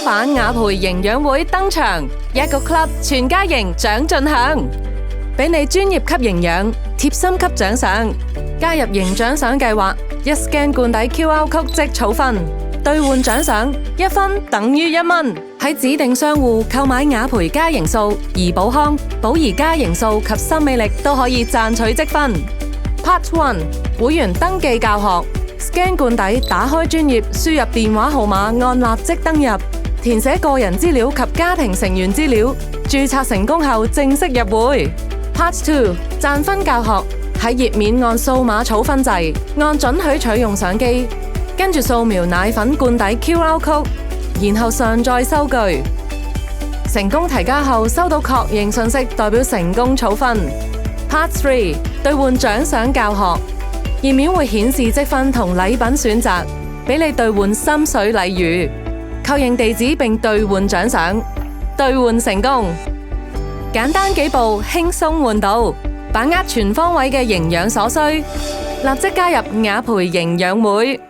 版雅培營養會登場，一個 club 全家營長進項，俾你專業級營養，貼心級獎賞。加入營獎賞計劃，一 scan 罐底 QR Code 即儲分，兌換獎賞1分等於1蚊。喺指定商戶購買雅培加營素、怡寶康、寶兒加營素及新美力都可以賺取積分。Part 1會員登記教學。scan 罐底，打開專頁，輸入電話號碼，按立即登入，填寫個人資料及家庭成員資料，註冊成功後正式入會。Part 2賺分教學，喺頁面按數碼儲分掣，按准許取用相機，跟住掃描奶粉罐底 QR Code， 然後上載收據。成功提交後收到確認信息，代表成功儲分。Part 3兌換獎賞教學。頁面會顯示積分同禮品選擇，俾你兌換心水禮遇，確認地址並兌換獎賞，兌換成功。簡單幾步，輕鬆換到，把握全方位嘅營養所需，立即加入雅培營養會。